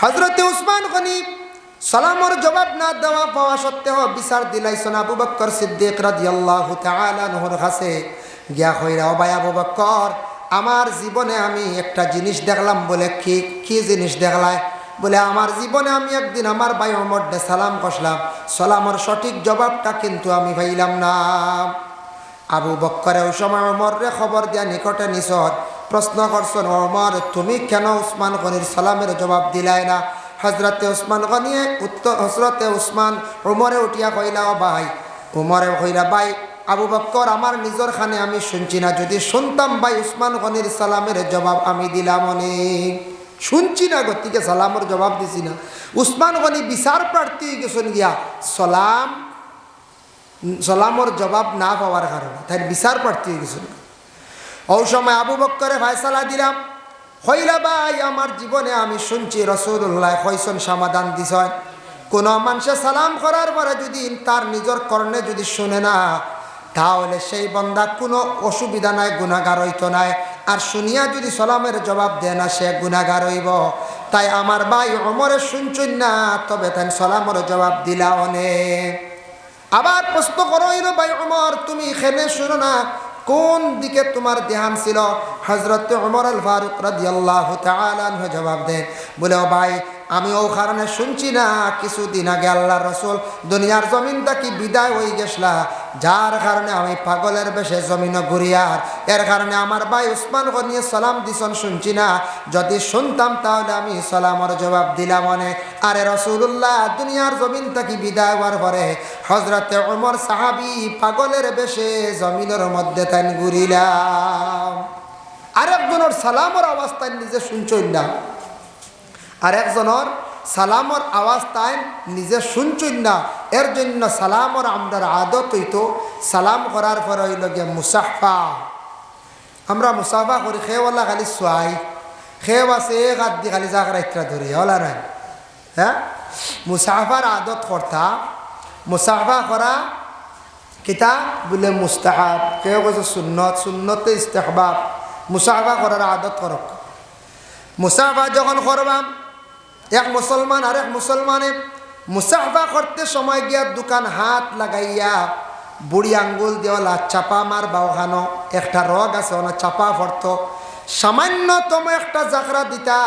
হযরতে উসমান গনি সালামর জবাব না দেওয়া পাওয়া সত্ত্বেও বিচার দিলাইছেন আবু বকর সিদ্দিক রাদিয়াল্লাহু তাআলা আনহুর কাছে গিয়া কইরা, ও ভাই আবু বকর, আমার জীবনে আমি একটা জিনিস দেখলাম। বলে কি জিনিস দেখলায়? বলে আমার জীবনে আমি একদিন আমার ভাই ওমর দে সালাম কষলাম, সালামর সঠিক জবাবটা কিন্তু আমি পাইলাম না। আবু বক্করে ওই সময় ওমরে খবর দিয়া নিকটে নিছত, প্রশ্ন করছেন, ওমর তুমি কেন উসমান গনির সালামের জবাব দিলাই না? হজরতে উসমান গনিয়ে হজরতে উসমান ওমরে উঠিয়া কইলা, ও ভাই, ওমরে কইলা, ভাই আবু বক্কর, আমার নিজের খানে আমি শুনছি না, যদি শুনতাম ভাই উসমান গনির সালামের জবাব আমি দিলাম অনেক। শুনছি না গতিকে সালামের জবাব দিছি না। উসমান গনি বিচার প্রার্থী গেছেন গিয়া সালামর জবাব না পাওয়ার কারণে তাই বিচার প্রার্থী হয়ে গেছিল। ওই সময় আবু বক্করে ফায়সালা দিলাম, হইলা ভাই আমার জীবনে আমি শুনছি রাসূলুল্লাহ কইছেন, সমাধান দিছেন, কোন মানুষে সালাম করার পরে যদি তার নিজের কর্ণে যদি শুনে না, তাহলে সেই বান্দা কোনো অসুবিধা নাই, গুনাহগার হইতো নাই। আর শুনিয়া যদি সালামের জবাব দেয় না, সে গুনাহগার হইব। তাই আমার ভাই ওমরে শুনছুন না, তবে তাই সালামের জবাব দিলা অনেক। আবার প্রশ্ন করো, ভাই ওমর তুমি এখানে শুনো না, কোন দিকে তোমার ধ্যান ছিল? হযরত ওমর আল ফারুক রাদিয়াল্লাহু তাআলা আনহু জবাব দেন, বলে, ও ভাই আমি ও কারণে শুনছি না, কিছুদিন আগে আল্লাহর রাসূল দুনিয়ার জমিন থেকে বিদায় হয়ে গেছলা, যার কারণে আমি পাগলের বেশে জমিন ঘুরিয়ার, এর কারণে আমার ভাই উসমান গনিয়ে সালাম দিছন শুনছি না, যদি শুনতাম তাহলে আমি সালামের জবাব দিলাম অনেক। আরে রাসূলুল্লাহ দুনিয়ার জমিন থেকে বিদায় হওয়ার পরে হযরতে ওমর সাহাবী পাগলের বেশে জমিনের মধ্যে তাই ঘুরিলাম। আরেকজনের সালামের আওয়াজ তাই নিজে শুনছই না, আরেকজনের সালামর আওয়াজ তাই নিজে শুনছই না। এর জন্য সালামর আমরা আদত হইতো, সালাম করার পরে হইল গিয়ে মুসাফা। আমরা মুসাফা করি, খেওয়ালা খালি সোয়াই, খেও আছে এক হাত দিয়ে খালি জাগরা ইত্রা ধরি হলা নাই। হ্যাঁ, মুসাফার আদত করতা, মুসাফা করা কিতা বলে মুস্তাহাব, কেউ কেছে সুন্নত, সুন্নতে ইস্তেহবাব। মুসাফা করার আদত করক। মুসাফা যখন করবাম, এক মুসলমান আর এক মুসলমানে মুসাফা করতে সময় গিয়া দোকান হাত লাগাইয়া বুড়ি আঙ্গুল দেওয়ালা চাপা মার বাউখানো একটা রগ আছে, ওনা চাপা পড়ত, সামান্যতম একটা জাকরা দিতা।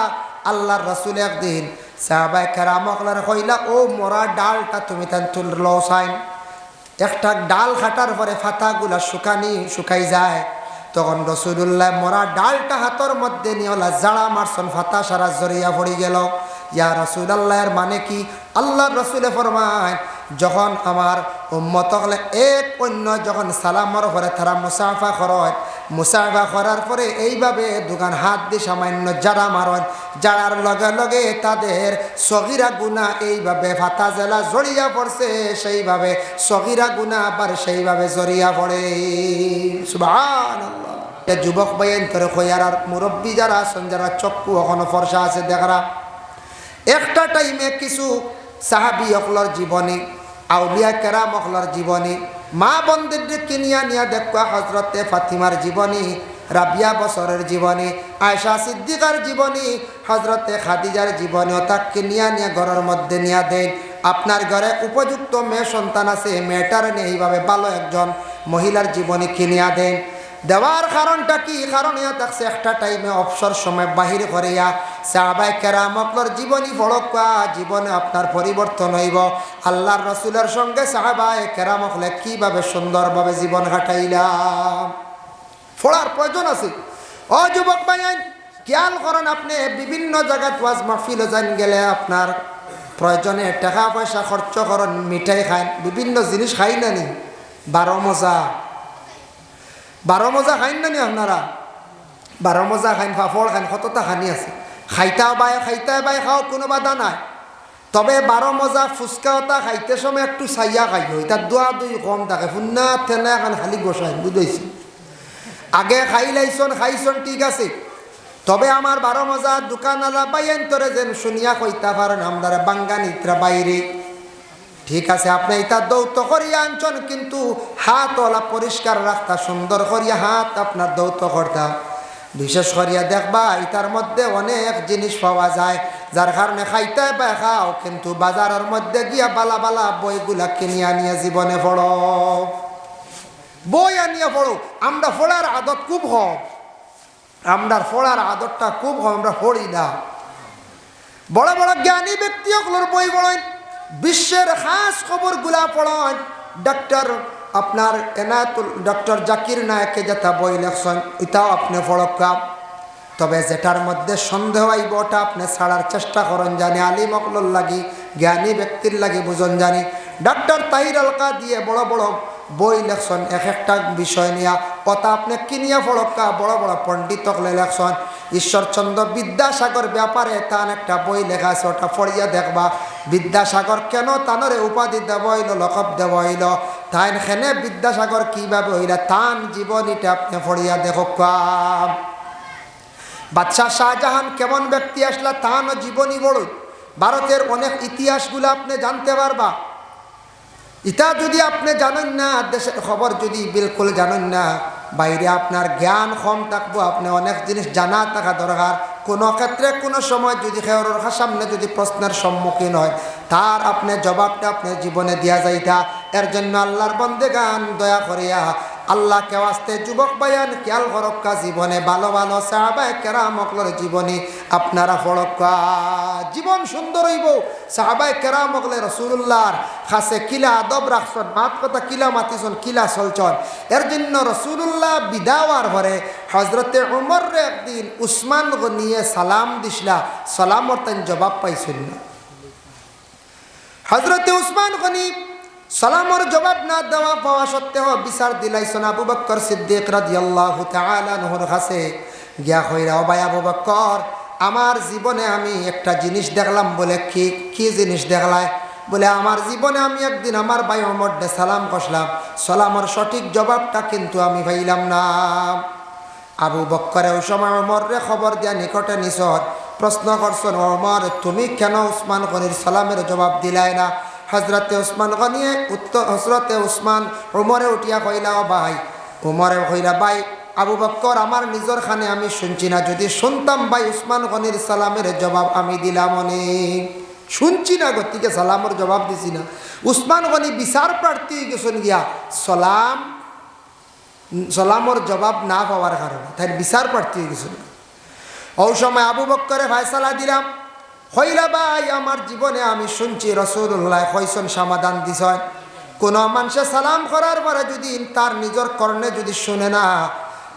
আল্লাহর রাসূল একদিন সাহাবায়ে কেরামকলার কইলা, ও মরা ডালটা তুমি তান তুল সাইন। একটা ডাল কাটার পরে ফাতাগুলা শুকাই যায়, তখন রাসূলুল্লাহ মরা ডালটা হাতের মধ্যে নিয়ে জাড়া মারছেন, ফাতা সারা জড়িয়া পড়ে গেল। ইয়া রাসূলুল্লাহ, এর মানে কি? আল্লাহর রাসূলে ফরমায়, যখন আমার উম্মত হলে এক অন্য যখন সালামর পরে তারা মুসাফা করয়, মুসাফা করার পরে এইভাবে দোকান হাত দিয়ে সামান্য জাড়া মারন, জাড়ার লগে লগে তাদের সগীরা গুনাহ এইভাবে ফাতা জেলা জড়িয়া পড়ছে, সেইভাবে সগীরা গুনাহ আবার সেইভাবে জড়িয়া পড়ে। সুবহানাল্লাহ। যুবক বাইন করে কইয়ার আর মুরব্বী যারা আছেন, যারা চক্ষু এখনো ফর্সা আছে, দেখরা একটা টাইমে কিছু সাহাবী অকলর জীবনী, আউলিয়া কেরাম অকলর জীবনী, মা বন্ধুদের কিনিয়া নিয়া দেখা হজরতে ফাতিমার জীবনী, রাবিয়া বছরের জীবনী, আয়েশা সিদ্দিকার জীবনী, হজরতে খাদিজার জীবনী, তাকে নিয়া ঘরের মধ্যে নিয়া দেন। আপনার ঘরে উপযুক্ত মেয়ে সন্তান আছে, মেয়েটার নিয়ে এইভাবে ভালো একজন মহিলার জীবনী কিনিয়া দেন। দেওয়ার কারণটা কি? কারণ ইয়া থাকছে একটা টাইমে অবসর সময় বাহির করিয়া সাহাবায়ে কেরামকলর জীবনী পড়কা, জীবনে আপনার পরিবর্তন হইব। আল্লাহর রাসূলের সঙ্গে সাহাবায়ে কেরামকলে কিভাবে সুন্দরভাবে জীবন কাটাইলাম, পড়ার প্রয়োজন আছে। ও যুবক ভাইয়ান, খেয়াল করেন, আপনি বিভিন্ন জায়গায় ওয়াজ মাহফিলে যান গেলে আপনার প্রয়োজনে টাকা পয়সা খরচ করেন, মিঠাই খান, বিভিন্ন জিনিস খাই না নি? 12 মজা খাইন না নি আপনারা? 12 মজা খাইন, পাপড় খাইন, কতটা খানি আছে, খাইতে বাই খাও, কোনো বাধা নাই। তবে 12 মজা ফুচকাওটা খাইতে সময় একটু চাইয়া খাইও, তার দোয়া দুই কম থাকে, ফুন্না থেনা এখন খালি গোসাই, বুঝেছি? আগে খাইছন ঠিক আছে, তবে আমার 12 মজা দোকানওয়ালা বাইন তোরে যেন শুনিয়া কইতা পারেন আমরা বাঙ্গানিত্রা বাইরে, ঠিক আছে আপনি এটা দৌত করিয়া আনছেন, কিন্তু হাতওয়ালা পরিষ্কার রাখতা, সুন্দর করিয়া হাত আপনার দৌত করতা। বিশেষ করিয়া দেখবা এটার মধ্যে অনেক জিনিস পাওয়া যায়, যার কারণে খাইতে বা খাও, কিন্তু বাজারের মধ্যে গিয়া বালা বালা বইগুলা কিনিয়া নিয়ে জীবনে পড়ো, বই আনিয়া পড়ো। আমরা পড়ার আদত খুব কম, আমরা পড়ার আদতটা খুব কম, আমরা পড়ি না। বড় বড় জ্ঞানী ব্যক্তিগুলোর বই পড়েন, বিশ্বের খাস খবরগুলা পড়েন। ডক্টর আপনার এনায়েতুল, ডক্টর জাকির নায়েকে যেটা বই লেখছেন ওইটাও আপনি পড়কা। তবে যেটার মধ্যে সন্দেহ আইব ওটা আপনি ছাড়ার চেষ্টা করেন, জানি আলিম অকলর লাগি, জ্ঞানী ব্যক্তির লাগি বুঝন জানি। ডক্টর তাহির আলকা দিয়ে বড় বড় বই লেখছেন এক একটা বিষয় নিয়ে, ওটা আপনি কিনিয়া পড়কা। বড় বড় পণ্ডিত লেখছেন। ঈশ্বরচন্দ্র বিদ্যাসাগর ব্যাপারে তার একটা বই লেখা আছে, ওটা পড়িয়া দেখবা। বিদ্যাসাগর কেন তানরে উপাধি দেব হইল, লকব দেব হইল, তাই খেনে বিদ্যাসাগর কিভাবে হইলা, তান জীবনীটা আপনি পড়িয়া দেখকা। বাদশাহ শাহজাহান কেমন ব্যক্তি আসলা, তানও জীবনী বড়। ভারতের অনেক ইতিহাসগুলো আপনি জানতে পারবা। এটা যদি আপনি জানেন না, দেশের খবর যদি বিলকুল জানেন না, বাইরে আপনার জ্ঞান কম থাকবো, আপনি অনেক জিনিস জানা থাকা দরকার। কোনো ক্ষেত্রে কোনো সময় যদি খেয়রের সামনে যদি প্রশ্নের সম্মুখীন হয়, তার আপনি জবাবটা আপনার জীবনে দিয়া যাইতা। এর জন্য আল্লাহর বন্দেগান দয়া করিয়া আল্লাহকে আসতে যুবক বায়ান খেয়াল করক্কা, জীবনে ভালো ভালো সাহাবায়ে কেরামকলের জীবনী আপনারা পড়ক্কা। জীবন সুন্দর হইব। সাহাবায়ে কেরামকলে রাসূলুল্লাহর কাছে কিলা আদব রাখছন, মাত কথা কিলা মাতিছন, কিলা চলছন। এর জন্য রাসূলুল্লাহ বিদাওয়ার পরে হজরতে উমর একদিন উসমান গনিয়ে সালাম দিসলা, সালামর তাই জবাব পাইছেন না। হজরতে উসমান গনি সালামর জবাব না দেওয়া পাওয়া সত্ত্বেও বিচার দিলাইছেন আবু বকর সিদ্দিক রাদিয়াল্লাহু তাআলা আনহুর কাছে গিয়া কইরা, ও ভাই আবু বকর, আমার জীবনে আমি একটা জিনিস দেখলাম। বলে কি জিনিস দেখলাই? বলে আমার জীবনে আমি একদিন আমার ভাই ওমর দে সালাম করলাম, সালামর সঠিক জবাবটা কিন্তু আমি পাইলাম না। আবু বকর ওই সময় ওমরে খবর দিয়া নিকটে নিছর প্রশ্ন করছেন, ওমর তুমি কেন উসমান গনির সালামের জবাব দিলাই না? হজরতে উসমান গনিয়ে উত্তর, হজরতে উসমান উমরে উঠিয়া কইলা, ও ভাই, উমরে কইলা, ভাই আবু বকর, আমার নিজের খানে আমি শুনছি না, যদি শুনতাম ভাই উসমান গনির সালামের জবাব আমি দিলাম অনেক। শুনছি না, গতিকে সালামের জবাব দিছি না। উসমান গনি বিচার প্রার্থী গেছেন গিয়া সালামর জবাব না পাওয়ার কারণে, তাই বিচার প্রার্থী গেছেন। ওই সময় আবু বকরে ফায়সালা দিলাম, হইলা ভাই আমার জীবনে আমি শুনছি রাসূলুল্লাহ কইছেন, সমাধান দিছেন, কোন মানুষে সালাম করার পরে যদি তার নিজের কর্ণে যদি শুনে না,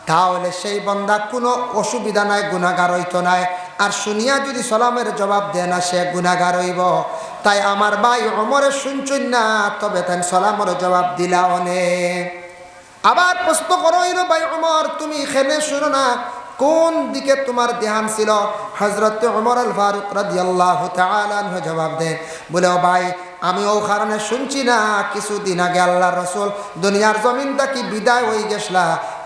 তাহলে সেই বান্দা কোনো অসুবিধা নাই, গুনাহগার হইতো নাই। আর শুনিয়া যদি সালামের জবাব দেয় না, সে গুনাহগার হইব। তাই আমার ভাই ওমরে শুনছেন না, তবে তাই সালামের জবাব দিলা অনেক। আবার প্রশ্ন করো, ভাই ওমর তুমি এখানে শুনো না, কোন দিকে তোমার ধ্যান ছিল? হযরত ওমর আল ফারুক রাদিয়াল্লাহু তাআলা আনহু জবাব দেন, বলে, ও ভাই আমি ও কারণে শুনছি না, কিছুদিন আগে আল্লাহর রাসূল দুনিয়ার জমিনটা কি বিদায় হয়ে গেছলা,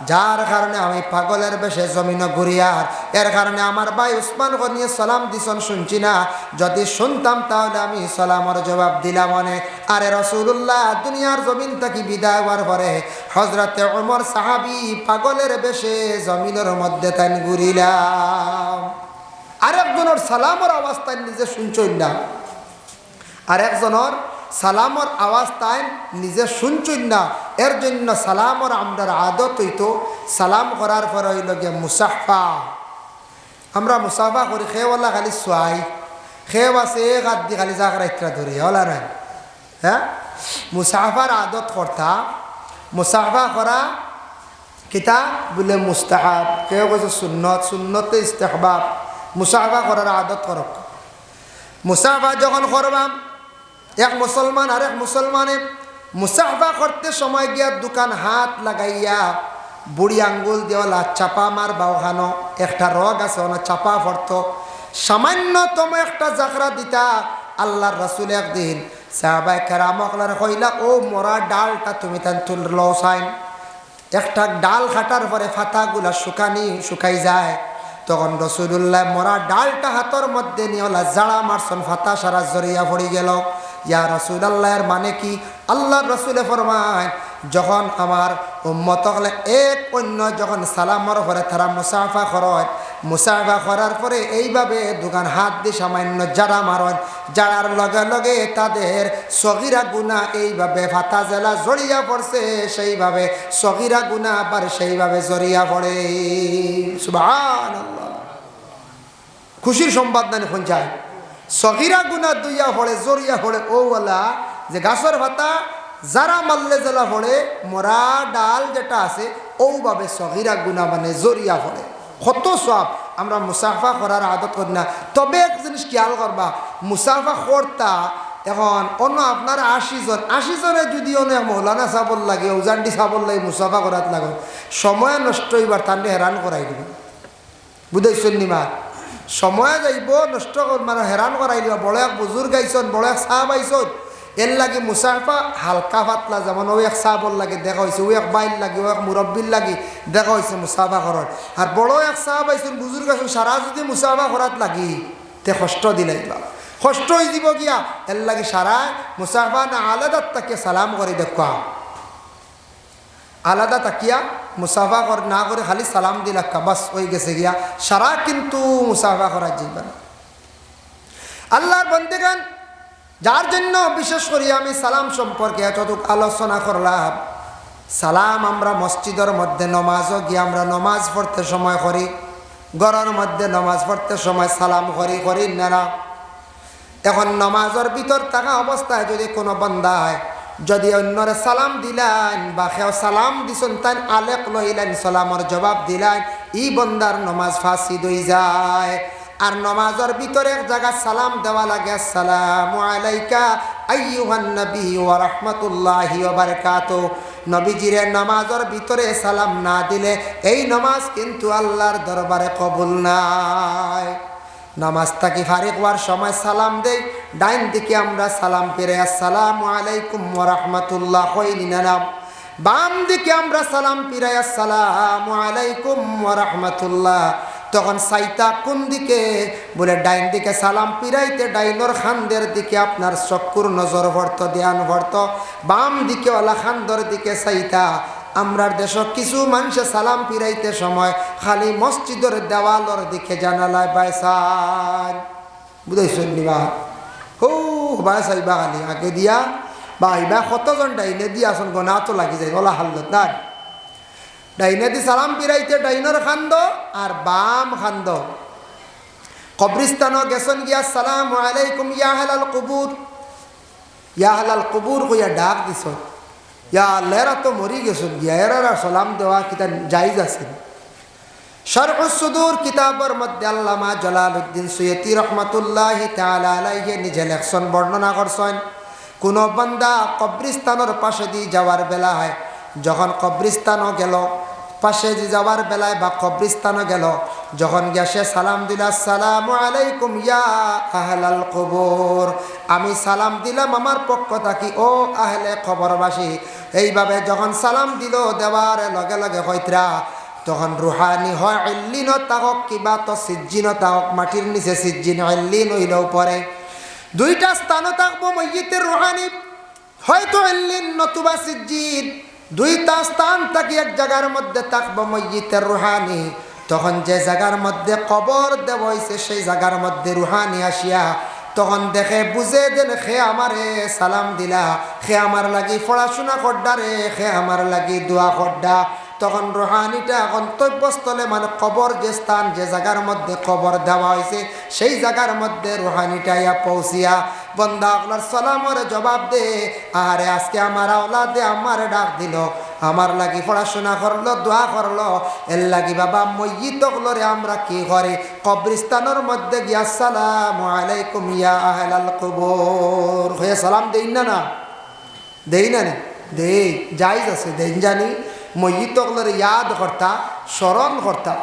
যার কারণে আমি পাগলের বেশে জমিন ঘুরিয়ার, এর কারণে আমার ভাই উসমান গনিয়ে সালাম দিছন শুনছি না। যদি শুনতাম তাহলে আমি সালামের জবাব দিলাম অনেক। আরে রাসূলুল্লাহ দুনিয়ার জমিনটা কি বিদায় হওয়ার পরে হযরতে ওমর সাহাবী পাগলের বেশে জমিনের মধ্যে তাই ঘুরিলাম। আরেকজনের সালামের আওয়াজ তাই নিজে শুনছই না, আরেকজনের সালামর আওয়াজ তাই নিজে শুনছই না। এর জন্য সালামর আমরার আদত হইতো, সালাম করার পর হইল গিয়ে মুসাফা। আমরা মুসাফা করি, খেওয়ালা খালি সোয়াই, খেও আছে এক হাত দিয়ে খালি জাগরা ইত্রা ধরি হলা নাই। হ্যাঁ, মুসাফার আদত করতা, মুসাফা করা কিতা বলে মুস্তাহাব, কেউ কইছে সুন্নত, সুন্নতে ইস্তেহবাব। মুসাফা করার আদত করক। মুসাফা যখন করবাম, এক মুসলমান আর এক মুসলমানে মুসাফা করতে সময় গিয়া দোকান হাত লাগাইয়া বুড়ি আঙ্গুল দেওয়ালা চাপা মার বাওখানো একটা রগ আছে, ওনা চাপা পড়তো, সামান্যতম একটা জাকরা দিতা। আল্লাহর রাসূল একদিন সাহাবায়ে কেরামকলার কইলা, ও মরা ডালটা তুমি তান তুল লসাইন। একটা ডাল কাটার পরে ফাতাগুলা শুকাই যায়, তখন রাসূলুল্লাহ মরা ডালটা হাতের মধ্যে নিয়েলা জাড়া মারছন, ফাতা সারা জড়িয়া পড়ে গেল। ইয়া রাসূলুল্লাহর মানে কি? আল্লাহর রাসূলে ফরমায়, যখন আমার উম্মত হলে এক অন্য যখন সালামর পরে তারা মুসাফা করেন, মুসাফা করার পরে এইভাবে দোকান হাত দিয়ে সামান্য যারা মারেন, যারার লগে লগে তাদের সগিরা গুনাহ এইভাবে ফাতা জেলা জড়িয়া পড়ছে, সেইভাবে সগিরা গুনাহ আবার সেইভাবে জড়িয়া পড়ে। সুবহানাল্লাহ, খুশির সংবাদ না এখন যায়। সগিরা গুনাহ দুইয়া পড়ে জড়িয়া পড়ে ওওয়ালা যে গাছের পাতা যারা মারলে জেলা পড়ে, মরা ডাল যেটা আছে ওভাবে সগিরা গুনাহ মানে জড়িয়া পড়ে। কত সব আমরা মুসাফা করার আদত করি না। তবে এক জিনিস খেয়াল করবা, মুসাফা করতা এখন অন্য আপনার 80 জনে যদি অনেক মৌলানা সাবল লাগে, উজান্ডি সাবল লাগে, মুসাফা করাত লাগে, সময় নষ্ট হইবার তান্ডে হেরান করাই দিবে। বুঝাইছেন নিমা? সময় যাইব নষ্ট মানে হেরান করাই দিবা। বড় এক বুজুর্গ আইসন, বড় এক সাহাব আইসন, এর লাগে মুসাফা হালকা পাতলা, যেমন ওই এক সাহাবর লাগে দেখা হয়েছে, ওই এক বাইর লাগে, ওই এক মুরব্বির লাগে দেখা হয়েছে মুসাফা করার। আর বড় এক সাহাব আইসন, বুজুর্গ আইসন, সারা যদি মুসাফা করাত লাগি তে কষ্ট দিলাইবা, কষ্ট হয়ে দিব গিয়া। এর লাগে সারা মুসাফা না আলাদা তাকে সালাম করে দেখা, আলাদা তাকিয়া মুসাফা কর না করে খালি সালাম দিলাক্কা, বাস হয়ে গেছে গিয়া। সারা কিন্তু মুসাফা করা যাইবে না। আল্লাহর বন্দেগান, যার জন্য বিশেষ করে আমি সালাম সম্পর্কে এতটুকু আলোচনা করলাম। সালাম আমরা মসজিদের মধ্যে নমাজও গিয়ে আমরা নমাজ পড়তে সময় করি, ঘরের মধ্যে নমাজ পড়তে সময় সালাম করি না। এখন নমাজের ভিতর থাকা অবস্থায় যদি কোনো বান্দা হয়, যদি অন্যরে সালাম দিলেন বা কেউ সালাম দিছেন তাই আলেক লইলেন, সালামর জবাব দিলেন, ই বন্দার নমাজ ফাসিদ হয়ে যায়। আর নমাজের ভিতরে এক জায়গা সালাম দেওয়া লাগে, আসসালামু আলাইকা আইয়ুহান নবী ওয়া রাহমাতুল্লাহি ওয়া বারাকাতুহু। নবীজিরে নমাজের ভিতরে সালাম না দিলে এই নমাজ কিন্তু আল্লাহর দরবারে কবুল নাই। নামাজ থাকি ফারিক হওয়ার সময় সালাম দেই, ডাইন দিকে আমরা সালাম ফিরে আসসালামু আলাইকুম ওয়া রাহমাতুল্লাহ কইলি না। বাম দিকে আমরা সালাম ফিরে আসসালামু আলাইকুম ওয়া রাহমাতুল্লাহ। তখন সাইতা কোন দিকে বলে ডাইন দিকে সালাম ফিরাইতে ডাইনর খান্দের দিকে আপনার চক্ষুর নজর ভরত, ধ্যান ভরত, বাম দিকে ওলা খান্দর দিকে সাইতা। আমরার দেশ কিছু মানুষে সালাম ফিরাইতে সময় খালি মসজিদের দেওয়ালর দিকে জানালায় বাইসান। বুঝাইছেন নিবা? হো বাইসাইবা খালি আগে দিয়া বা ইবা কতজন ডাইনে দিয়া আসন গনা তো লাগি যায় ওলা হাল্লত না। ডাইনে দি সালাম ফিরাইতে ডাইনর খান্দ আর বাম খান্দ। কবরিস্তানও গেছন গিয়া আসসালামু আলাইকুম ইয়া আহলাল কুবুর, ইয়া আহলাল কুবুর কইয়া ডাক দিছ, ইয়া আল্লাহরা তো মরি গেছেন গিয়া, এরা সালাম দেওয়া কিতা জায়েজ আছে? শারহুস সুদূর কিতাবের মধ্যে আল্লামা জালালউদ্দিন সুয়ুতি রাহমাতুল্লাহি তাআলা আলাইহি নিজে লেখছেন, বর্ণনা করছেন, কোন বান্দা কবরিস্তানের পাশে দিয়ে যাওয়ার বেলায়, যখন কবরিস্তানও গেল পাশে দিয়ে যাওয়ার বেলায় বা কবরিস্তানও গেল, যখন গিয়া সে সালাম দিল আসসালামু আলাইকুম ইয়া আহলাল কবর, আমি সালাম দিলাম আমার পক্ষ থাকি ও আহলে কবরবাসী। এইভাবে যখন সালাম দিল দেওয়ার লগে লগে হইতরা তখন রুহানি হয়, ইল্লিন তাহক কিবা তো সিজ্জিন তাহক, মাটির নিচে সিজ্জিন ইল্লিন হইলেও পরে দুইটা স্থানও থাকবো মইয়িতের রুহানি, হয়তো ইল্লিন নতুবা সিজ্জিন, দুইটা স্থান থাকি এক জায়গার মধ্যে থাকবো মইয়িতের রুহানি। তখন যে জায়গার মধ্যে কবর দেব হয়েছে সেই জায়গার মধ্যে রুহানি আসিয়া তখন দেখে বুঝে দেন খে আমারে সালাম দিলা, খে আমার লাগি পড়াশোনা করডা রে, খে আমার লাগি দোয়া করডা। তখন রুহানিটা গন্তব্যস্থলে মানে কবর যে স্থান যে জায়গার মধ্যে কবর দেওয়া হয়েছে সেই জায়গার মধ্যে রুহানিটা ইয়া পৌঁছিয়া বন্দা আপনার সালামর জবাব দে, আরে আজকে আমার আওলাদে আমার ডাক দিল, আমার লাগি পড়াশোনা করলো, দোয়া করলো, এর লাগি বাবা মইয়িত হলরে আমরা কি করি কবরিস্তানের মধ্যে গিয়া আসসালামু আলাইকুম ইয়া আহলাল কবর হয়ে সালাম দেই না? না দেই না? দেই, জায়েজ আছে, দেন জানি। মইয়িতগুলোরে ইয়াদ করতা, স্মরণ করতা।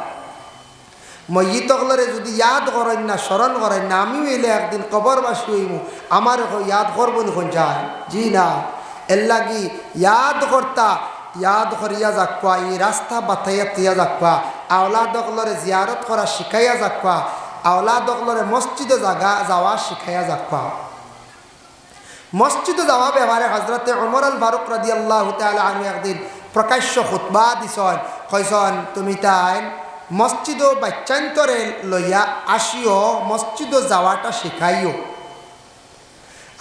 মইয়িতগুলোরে যদি ইয়াদ করেন না, স্মরণ করেন না, আমিও এলে একদিন কবরবাসী হইমু, আমার ইয়াদ করবো নিখন যায়? জি না। এর লাগি ইয়াদ করতা, ইয়াদ করিয়া যাক্কা, এই রাস্তা বাতাইয়া তিয়া যাক্কা, আওলাদগুলোরে জিয়ারত করা শিখাইয়া যাক্কা, আওলাদগুলোরে মসজিদে যাওয়া শিখাইয়া যাক্কা। মসজিদে যাওয়া ব্যাপারে হজরতে ওমর আল ফারুক রাদিয়াল্লাহু তাআলা আনহু একদিন প্রকাশ্য খুতবা দিছন, কইছন তুমি তাই মসজিদ বাচ্চান্তরে লইয়া আসিও, মসজিদ যাওয়াটা শিখাইও।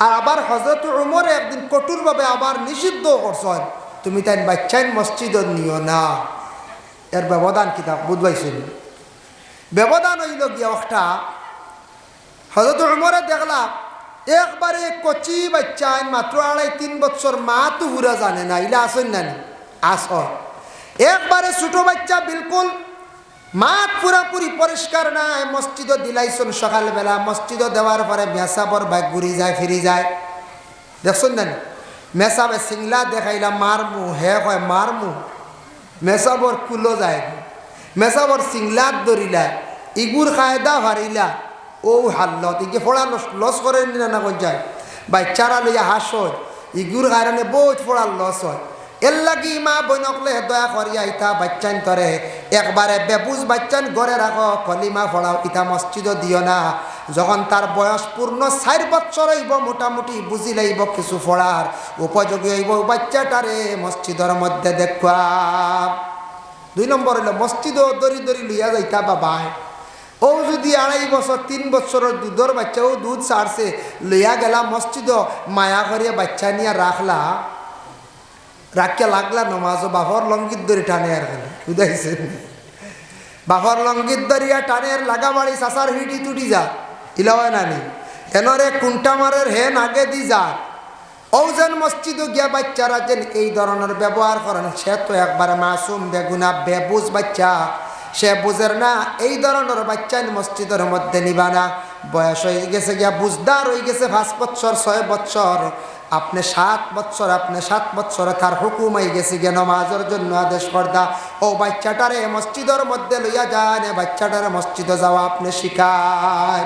আর আবার হজরত ওমর একদিন কঠোরভাবে আবার নিষিদ্ধ করছেন, তুমি তাই বাচ্চাইন মসজিদ নিও না। এর ব্যবধান কিতা বুঝবাইছেন? ব্যবধান হইল গিয়া একটা হজরত ওমরে দেখলা একবারে কচি বাচ্চাইন মাত্র 2.5-3 বছর, মা তো হুরা জানে না, ইলা আসেন না আস একবারে ছোট বাচ্চা বিলকুল মাঠ পুরাপুরি পরিষ্কার নাই, মসজিদ দিলাইছন সকালবেলা। মসজিদ দেওয়ার পরে মেসাবর বাইক ঘুরি যায় ফিরি যায়, দেখছেন না? মেসাবে সিংলা দেখাইলা মারমু, হে কয় মারমু, মেসাবর কুলো যায়, মেসাবর সিংলাত ধরিলা, ইগুর কায়দা হারিলা, ও হাল্লত ইগে ফোড়া লস করে না কোন যায়, বাচ্চারা লইয়া হাস হয়, ইগুর কারণে বহুত ফোড়ার লস হয়। এর লাগি মা বইনকলে দয়া করিয়া ইতা বাচ্চান তরে একবারে বেবুজ বাচ্চান ঘরে রাখো, কলিমা ফোড়াও, ইতা মসজিদ দিও না। যখন তার বয়স পূর্ণ 4 বছর হইব, মোটামুটি বুঝি লাইব কিছু ফোড়ার উপযোগী হইব, বাচ্চাটারে মসজিদের মধ্যে দেখা। 2 নম্বর হইল মসজিদ দরি দরি লইয়া যাইতা বাবায়, ও যদি 2.5 বছর 3 বছরের দুধের বাচ্চা, ও দুধ ছাড়ছে লইয়া গেলা মসজিদ, মায়া করিয়া বাচ্চা নিয়ে রাখলা, রাখিয়া লাগলা নমাজও বাফর লঙ্গিত ধরে টানে আর খালি বুঝাইছেন, বাফর লঙ্গিত ধরিয়া টানের লাগা বাড়ি চাষার হিটি তুটি যা ইলাওয়া নানি এনরে কুন্টা মারের হেন আগে দি যা। ও যেন মসজিদ গিয়া বাচ্চারা যেন এই ধরনের ব্যবহার করেন, সে তো একবারে মাসুম বেগুনা বেবুজ বাচ্চা, সে বুঝের না এই ধরনের বাচ্চা মসজিদের মধ্যে নিবা না। বয়স হয়ে গেছে গিয়া বুঝদার হয়ে গেছে 5 বছর 6 বছর, আপনি 7 বছর, আপনি 7 বছরে তার হুকুম হয়ে গেছে গিয়ে নমাজের জন্য আদেশ করদা, ও বাচ্চাটারে মসজিদের মধ্যে লইয়া যান, বাচ্চাটারে মসজিদে যাওয়া আপনি শিখান,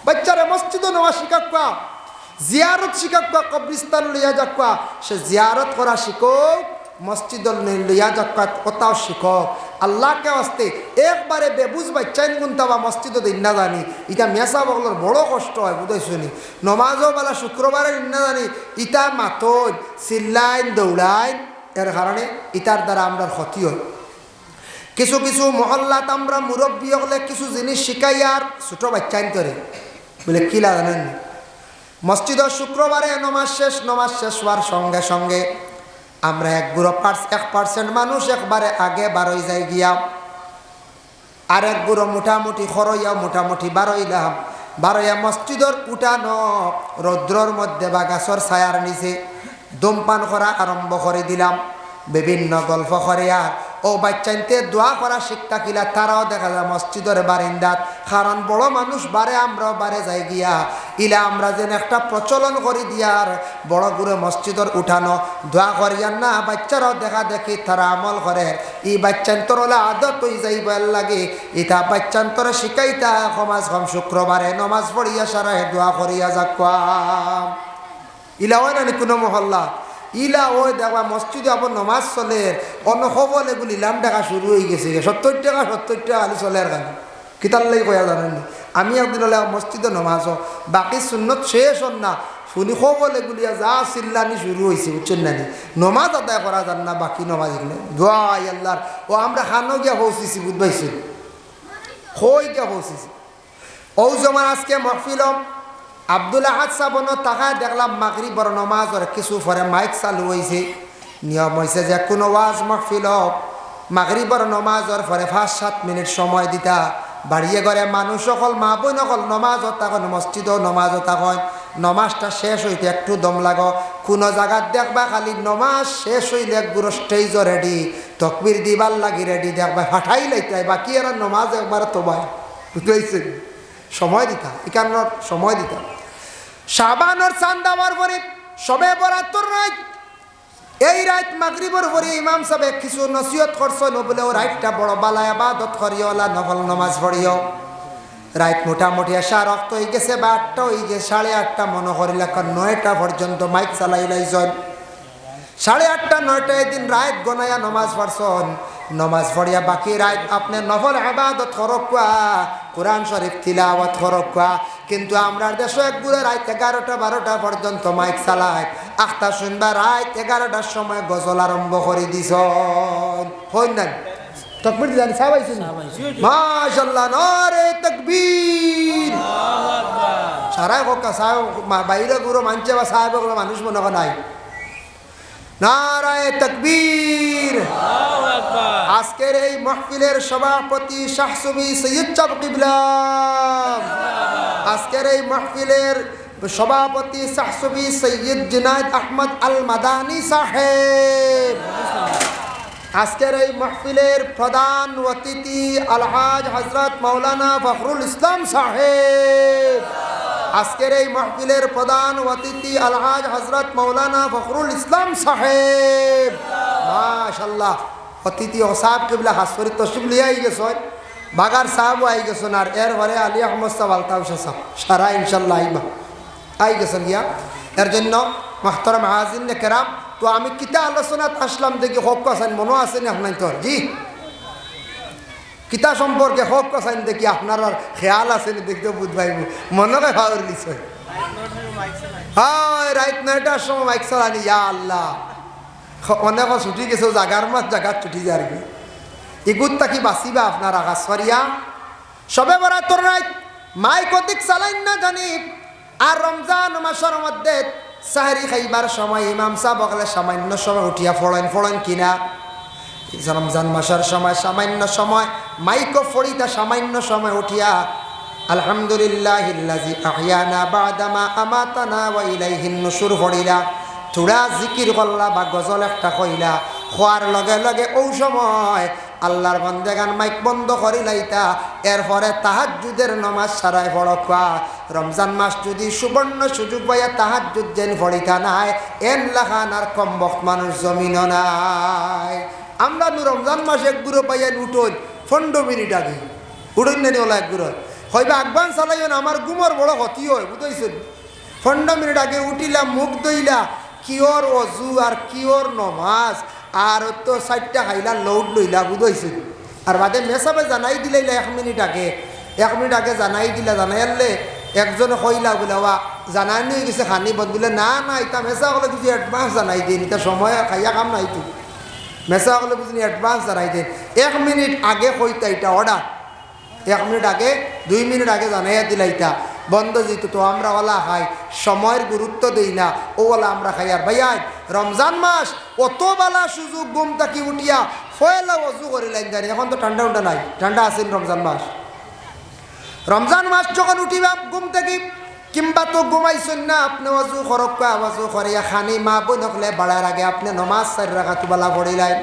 বাচ্চারে মসজিদে নেওয়া শিখাকুয়া, জিয়ারত শিখাকুয়া, কবরিস্তান লইয়া যাকুয়া, সে জিয়ারত করা শিখুক, মসজিদ লইয়া যাকুয়া কোথাও শিখক। আল্লাহকে আসতে একবারে বেবুজ বাচ্চাইন গুনতাবা মসজিদ দিন না জানি, ইটা মেসা বগলোর বড় কষ্ট হয় বুঝাইছনি। নমাজও বেলা শুক্রবারে দিন না জানি, ইটা মাতন চিল্লাইন দৌড়াইন, এর কারণে ইটার দ্বারা আমরা ক্ষতি হয়। কিছু কিছু মহল্লাত আমরা মুরব্বী হলে কিছু জিনিস শিখাই আর ছোটো বাচ্চাইন করে বলে কিলা জানেন, মসজিদের শুক্রবারে নমাজ শেষ হওয়ার সঙ্গে সঙ্গে আমরা 1% মানুষ একবারে আগে বারোই যাই গিয়া, আর 1 মোটামুটি খরইয়া মোটামুটি বারোইলাম, বারোইয়া মসজিদর উঠানো রৌদ্রর মধ্যে বা গাছর ছায়ার নিচে ধূমপান করা আরম্ভ করে দিলাম, বিভিন্ন গল্প করে। আর ও বাচ্চাইতে দোয়া করা শিক্ষা কিলা, তারাও দেখা যায় মসজিদের বারিন্দাত, কারণ বড় মানুষ বারে আমরাও বারে যাই গিয়া, ইলা আমরা যেন একটা প্রচলন করি দিয়ার বড় গুরু মসজিদর উঠানো দোয়া করিয়ান না, বাচ্চারাও দেখা দেখি তারা আমল করে, ই বাচ্চান্তর হলে আদত হয়ে যাইবার লাগে, ইটা বাচ্চান্তরে শিখাইতা সমাজ কম শুক্রবারে নমাজ পড়িয়া সারা দোয়া করিয়া যাক, ইলা হয় না কোনো মহল্লা ইলা ওই দেখবা মসজিদে আবার নমাজ চলে, অন্য খবর এগুলি ইলাম টাকা শুরু হয়ে গেছে, 70 টাকা খালি চলে আর কেন কিতার লাগে কয়া জানেন। আমি একদিন হলে মসজিদে নমাজ বাকি সুন্নত শেষ হন না, শুনি খবর এগুলিয়া যা চিল্লানি শুরু হয়েছে বুঝছেন না, নমাজ আদায় করা যান না, বাকি নমাজ এগুলো দোয়া আল্লাহর। ও আমরা খানো গিয়া পৌঁছিছি বুঝবাইছি, হই গিয়া পৌঁছিছি। ও জমান আজকে মহফিল আব্দুল আহাদ সাবন তাকায় দেখলাম মাগরিবর নমাজের কিছু পরে মাইক চালু হয়েছে, নিয়ম হয়েছে যে কোনো ওয়াজ মাহফিল মাগরিবর নমাজের পরে 5-7 মিনিট সময় দিতা, বাড়িয়ে ঘরে মানুষ সকল মা বই নকল নমাজও তখন মসজিদও নমাজও তখন, নমাজটা শেষ হইতে একটু দম লাগো, কোনো জায়গার দেখবা খালি নমাজ শেষ হইলে গুরু স্টেজও রেডি, তকবির দিবার লাগি রেডি, দেখবা ফাটাই লাইতে বাকি এরা নমাজ একবার তোবাই বুঝতে সময় দিতা, এখানোর সময় দিতা। শাবানোর চাঁদ দেওয়ার পরে সবে বরাতর রাত, এই রাত মাগরিবর পরে ইমাম সাহেব কিছু নসিহত করছেন, বলে ও রাতটা বড় বালা ইবাদত করিও, নফল নমাজ পড়িও। রাত মোটামুটি আসা রক্ত হয়ে গেছে বা 8টা হয়ে গেছে, 8:30 মনে করিল 9টা পর্যন্ত মাইক চালাই লাইছেন, 8:30 9টা দিন রাত গনায়া নমাজ পড়ছেন, নমাজ পড়িয়া বাকি রাত আপনি নফল ইবাদত করক, কোরআন শরীফ তিলাওয়াত করক, কিন্তু আমরা দেশে একগুলো রাত 11টা-12টা পর্যন্ত মাইক চালায়, আখতা শুনবা রাত 11টার সময় গজল আরম্ভ করে দিছ। হই না তকবীর জানি সাবাইছেন মাশাআল্লাহ, নারে তাকবীর। সারা কোকা সাহেব বাইরে গুলো মানছে বা সাহেব গুলো মানুষ মনে হয় নাই। নারায়ে তাকবীর। আজকের এই মাহফিলের সভাপতি শাহ সুফি সৈয়দ চাপ কিবলা, আজকের এই মাহফিলের সভাপতি শাহ সুফি সৈয়দ জুনায়েদ আহমদ আল মাদানী সাহেব, আজকের এই মাহফিলের প্রধান অতিথি আলহাজ হযরত মাওলানা ফখরুল ইসলাম সাহেব, আজকের এই মাহফিলের প্রধান অতিথি আলহাজ হযরত মাওলানা ফখরুল ইসলাম সাহেব। মাশাআল্লাহ, অতিথি ও সাহেব কিবলা হাসরি তশরিফ লিয়ে আই গেছ, বাগার সাহেবও আই গেছেন, আর এর ঘরে আলী আহমদ সাহেব আলতাফ সাহেব সারা ইনশাল্লাহ আই গেছেন গিয়া। এর জন্য মুহতারাম হাজিরিন কেরাম, তো আমি কিতা আলোচনাত আসলাম দেখি হক আছেন, মনে আছে না আপনার? তোর জি কিতা সম্পর্কে হক আছেন দেখি আপনার আর খেয়াল আছে না দেখতে বুধ ভাইব মনে হয় ভাওয়ার বিষয়। হয় রাত 9টার সময় মাইক চালানি, ইয়া আল্লাহ, অনেক ছুটি গেছে জাগার মাছ জাগার ছুটি যার কি ইগুত তাকি বাঁচিবা আপনার আকাশ সরিয়া সবে বরাতর রাত মাইক অধিক চালাইন না জানি। আর রমজান মাসের মধ্যে সাহরি খাইবার সময় ইমাম সাহেব বকলে সামান্য সময় উঠিয়া ফড়েন কিনা, রমজান মাসের সময় সামান্য সময় মাইকো ফড়িতা সামান্য সময় উঠিয়া আলহামদুলিল্লাহিল্লাযী আহইয়ানা বা'দামা আমাতানা ওয়া ইলাইহিন নুশুর ফড়িলা, থোড়া জিকির করলা বা গজল একটা কইলা, খোয়ার লগে লগে ওই সময় আল্লাহর বান্দাগান মাইক বন্ধ করিলাইতা। এরপরে তাহাজ্জুদের নামাজ সারায় পড়কা। রমজান মাস যদি সুবর্ণ সুযোগ পাইয়া তাহাজ্জুদ যেন পড়িতা নাই, এন লাখান আর কম বক্ত মানুষ জমিন নাই। আমরা রমজান মাস এক গুঁড়ো পাইয়া উঠোন 15 মিনিট আগে উঠোন নেনি ওলা এক গুঁড়ো হইবা আগবান চালাইন, আমার গুমর বড় ক্ষতি হয় বুঝাইছেন। 15 মিনিট আগে উঠিলাম, মুখ ধইলা, কিওর অজু আর কিওর নমাজ, আর তো 4টা খাইলা লৌড লইলা বুঝাইছেন। আর বাদে মেসাবে জানাই দিলাইলা 1 মিনিট আগে, 1 মিনিট আগে জানাই দিলা, জানাই আনলে একজনে কইলা বলে বা জানাই নিয়ে গেছে খানি বদ বলে না না এটা মেসা হলে কিছু অ্যাডভান্স জানাই দিন, এটা সময় খাইয়া কাম নাই তো মেসা হলে বুঝলি অ্যাডভান্স জানাই দেন। 1 মিনিট আগে কইতা এটা অর্ডার, 1 মিনিট আগে 2 মিনিট আগে জানাইয়া দিলাইতা বন্ধ যেত। তো আমরা ওলা খাই, সময়ের গুরুত্ব দেই না, ও ওলা আমরা খাই। আর ভাইয়া রমজান মাস অত বালা সুযোগ ঘুম থাকি উঠিয়া ফয়লা অজু করিলেন জানি। এখন তো ঠান্ডা উন্ডা নাই, ঠান্ডা আছেন রমজান মাস। রমজান মাস যখন উঠিবা ঘুম থাকি কিংবা তো ঘুমাইছেন না, আপনি অজু খরক্কা অজু করিয়া খানি মা বই নকলে বাড়ার আগে আপনি নমাজ 4 রাকাত বালা পড়িলেন,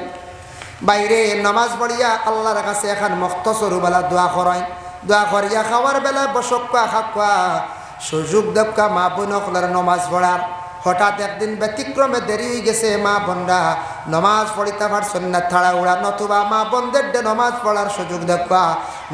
বাইরে নমাজ পড়িয়া আল্লাহর কাছে এখন মখতসরুবেলা দোয়া করেন, দোয়া করিয়া খাওয়ার বেলা বসক্কা খাক্কা সুযোগ দেবকা মা বোনকলার নমাজ পড়ার। হঠাৎ একদিন ব্যতিক্রমে দেরি হয়ে গেছে, মা বোনরা নমাজ পড়িতে পারছেন না, থাড়া উড়া, নতুবা মা বোনদের নমাজ পড়ার সুযোগ দেবকা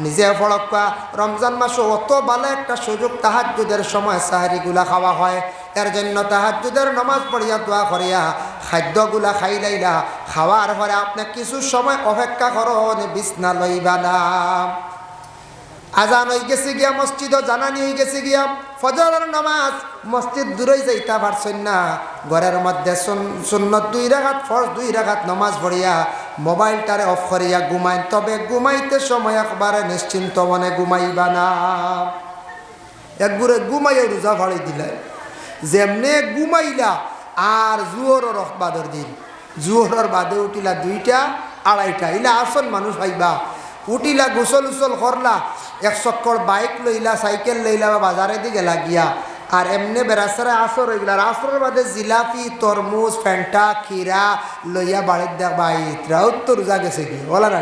নিজে পড়ক্কা। রমজান মাসে অত ভালো একটা সুযোগ, তাহাজ্জুদের সময় সাহারিগুলা খাওয়া হয়। এর জন্য তাহাজ্জুদের নমাজ পড়িয়া দোয়া করিয়া খাদ্যগুলা খাইলাইলা, খাওয়ার পরে আপনি কিছু সময় অপেক্ষা করুন, বিছনা লইবা না। আজান হয়ে গেছে গিয়া, মসজিদ জানানি হয়ে গেছে গিয়া, ফজরের নামাজ মসজিদ দূরেই যাইতা পারছেন না, ঘরের মধ্যে সুন্নত 2 রাকাত, ফরজ 2 রাকাত নমাজ পড়িয়া মোবাইলটারে অফ করিয়া ঘুমাইন। তবে ঘুমাইতে সময় একবারে নিশ্চিন্ত মনে ঘুমাইবা না, একবারে ঘুমাইয়া রোজা ফাড়ি দিলাই। যেমনে ঘুমাইলা আর জুয়োরের বাদর দিন, জুয়োরের বাদে উঠিলা 2টা 2:30 ইলা আসন মানুষ ভাইবা, উঠিলা গোসল উসল করলা, 1 চক্কর বাইক লইলা, সাইকেল লইলা বা বাজারে দিকে লাগিয়া, আর এমনি বেড়াছাড়া আসর হয়ে গেল। আর আসরের বাদে জিলাপি, তরমুজ, ফ্যান্টা, খিরা লইয়া বাড়ির দেখ বাইতরা তো রোজা গেছে কি বলা না,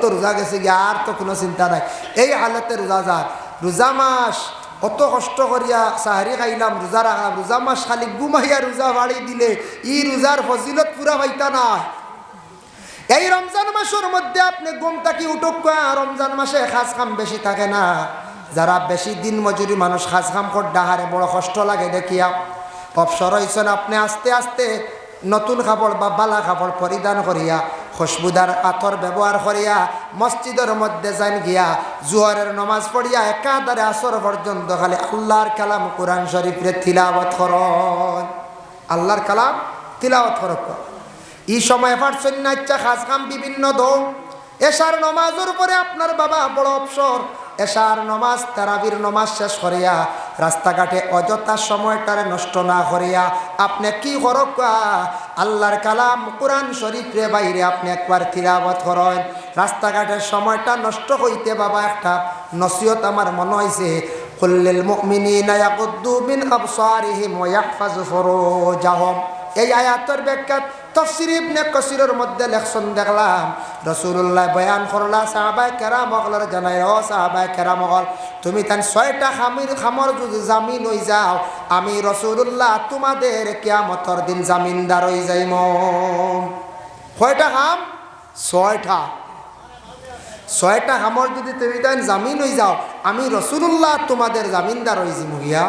তো রোজা গেছে কি, আর তো কোনো চিন্তা নাই। এই হালতে রোজা যার রোজা মাস অত কষ্ট করিয়া সাহারি খাইলাম, রোজা রাখলাম, রোজা মাস খালি ঘুমাইয়া রোজা বাড়ি দিলে ই রোজার ফজিলত পুরা পাইতা না। এই রমজান মাসের মধ্যে আপনি ঘুম থাকি উঠুক, রমজান মাসে খাস কাম বেশি থাকে না। যারা বেশি দিন মজুরি মানুষ খাস কাম কর ডাহারে বড় কষ্ট লাগে দেখিয়া অবসর হয়েছেন, আপনি আস্তে আস্তে নতুন কাপড় বা বালা কাপড় পরিধান করিয়া খুশবুদার আতর ব্যবহার করিয়া মসজিদের মধ্যে যান গিয়া জোহরের নমাজ পড়িয়া একাধারে আসর পর্যন্ত খালি আল্লাহর কালাম কোরআন শরীফের তিলাওয়াত করন, আল্লাহর কালাম তিলাওয়াত করক। এই সময় পারছেন না ইচ্ছা খাস কাম বিভিন্ন দৌ এশার নমাজের পরে আপনার বাবা বড় অবসর এশার নমাজ তারাবির নমাজ শেষ করিয়া রাস্তাঘাটে অযথা সময়টারে নষ্ট না করিয়া আপনি কি করক আল্লাহর কালাম কোরআন শরীফের বাইরে আপনি একবার তিলাওয়াত করেন। রাস্তাঘাটের সময়টা নষ্ট হইতে বাবা একটা নসিহত আমার মনে হয়েছে, কুল্লিল মুমিনিনা ইয়াগুদ্দু মিন আবসারিহিম ওয়া ইয়াহফাযু ফুরুজাহুম। এই আয়াতের ব্যাখ্যা তাফসীর ইবনে কাসিরের মধ্যে লেখছেন দেখলাম রাসূলুল্লাহ বয়ান করলা সাহাবায়ে কেরাম হকলের জানাই ও সাহাবায়ে কেরাম হল তুমি তান 6টা খামর যদি জামিন হই যাও আমি রাসূলুল্লাহ তোমাদের কিয়ামতের দিন জামিনদার হই যাইমু। কয়টা খাম? 6টা খামর যদি তুমি তান জামিন হই যাও আমি রাসূলুল্লাহ তোমাদের জামিনদার হই যাইমু গিয়া।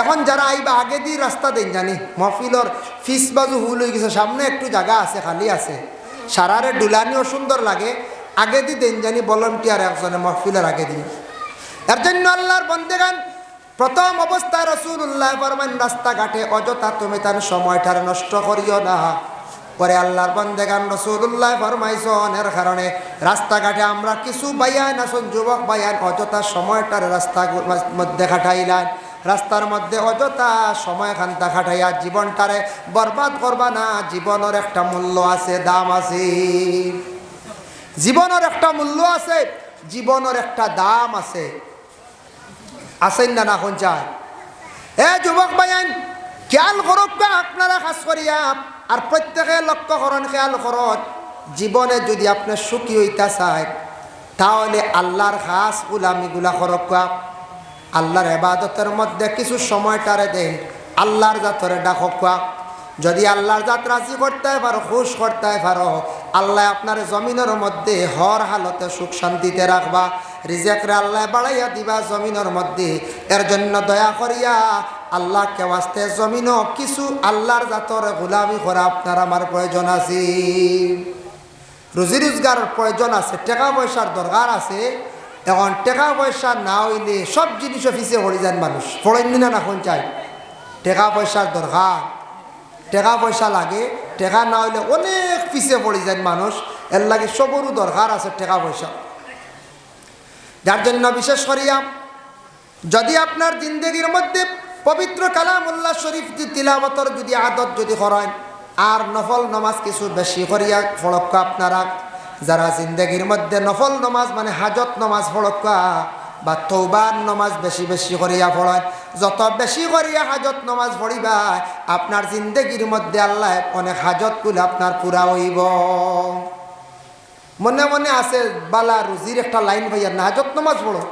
এখন যারা আইবা আগে দিয়ে রাস্তা দেন জানি মহফিলর ফিস বাজু হুল হয়ে গেছে, সামনে একটু জায়গা আছে খালি আছে, সারারে ডুলানিও সুন্দর লাগে, আগে দিয়ে দেন জানি ভলান্টিয়ার একজনে মহফিলের আগে দিয়ে। এর জন্য আল্লাহর বন্দেগান প্রথম অবস্থায় রাসূলুল্লাহ ফরমান রাস্তাঘাটে অযথা তুমি তার সময়টার নষ্ট করিও না। পরে আল্লাহর বন্দেগান রাসূলুল্লাহ ফরমাইছেন এর কারণে রাস্তাঘাটে আমরা কিছু বায়ান আসুন যুবক বায়ান অযথা সময়টার রাস্তার মধ্যে খাটাইলেন, রাস্তার মধ্যে অযথা সময় খান্তা খাটাইয়া জীবনটারে বরবাদ করবা না। জীবনের একটা মূল্য আছে, দাম আছে, জীবনের একটা মূল্য আছে, জীবনের একটা দাম আছে, আছেন না? না কোন চায় এ যুবক ভাইয়ান খেয়াল করক আপনারা খাস করিয়া আর প্রত্যেকে লক্ষ্য করেন খেয়াল করত জীবনে যদি আপনি সুখী হইতা চায় তাহলে আল্লাহর খাস গুলামিগুলা করক, আল্লাহর ইবাদতের মধ্যে কিছু সময়টারে দেন, আল্লাহর জাতরে ডাকক। যদি আল্লাহর জাত রাজি করতে পারো খুশ করতে পারো আল্লাহ আপনার জমিনের মধ্যে হর হালতে সুখ শান্তিতে রাখবা, রিজেকরে আল্লাহ বাড়াইয়া দিবা জমিনের মধ্যে। এর জন্য দয়া করিয়া আল্লাহকে ওয়াস্তে জমিনও কিছু আল্লাহর জাতর গোলামি করা আপনার আমার প্রয়োজন আছে, রুজি রোজগারের প্রয়োজন আছে, টাকা পয়সার দরকার আছে। এখন টাকা পয়সা না হইলে সব জিনিস অফিসে পড়ে যান মানুষ, পড়েন না না কোন চাই টাকা পয়সার দরকার, টাকা পয়সা লাগে, টাকা না হইলে অনেক পিছিয়ে পড়ে যায় মানুষ, এর লাগে সবরও দরকার আছে টাকা পয়সা। যার জন্য বিশেষ করিয়া যদি আপনার জিন্দগির মধ্যে পবিত্র কালামুল্লাহ শরীফ তিলাওয়াতের যদি আদত যদি করেন আর নফল নমাজ কিছু বেশি করিয়া পড়ক আপনারা, যারা জিন্দগির মধ্যে নফল নমাজ মানে হাজত নমাজ পড়ক বা তওবার নমাজ বেশি বেশি করিয়া পড়েন, যত বেশি করিয়া হাজত নমাজ পড়িবা আপনার জিন্দগির মধ্যে আল্লাহ অনেক হাজতগুলো আপনার পুরা হইব। মনে মনে আছে বালা রুজির একটা লাইন ভাইয়া না হাজত নমাজ পড়ো,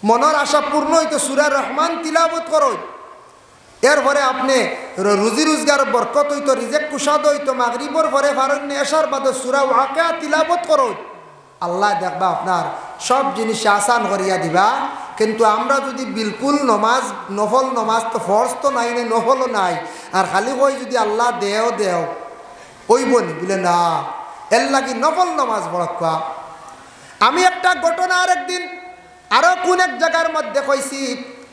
মনের আশা পূর্ণ হইতো সূরা রহমান তিলাওয়াত করো, এরপরে আপনি রুজি রোজগার বরকত হইতো, রিজেক কুশাদ হইতো, মাগরিবর পরে ফারণ্য এশার বাদে সূরা ওয়াকিয়া তিলাওয়াত করো, আল্লাহ দেখবা আপনার সব জিনিস আসান করিয়া দিবা। কিন্তু আমরা যদি বিলকুল নমাজ নফল নমাজ তো ফরজ তো নাই না নফলও নাই আর খালি কই যদি আল্লাহ দেও দেও ওইব নি বলে না, এর লাগি নফল নমাজ পড়া। আমি একটা ঘটনা আরেকদিন আরো কোন এক জায়গার মধ্যে কইছি,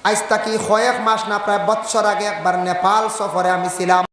আজ তাকি কয়েক মাস না প্রায় বৎসর আগে একবার নেপাল সফরে আমি ছিলাম।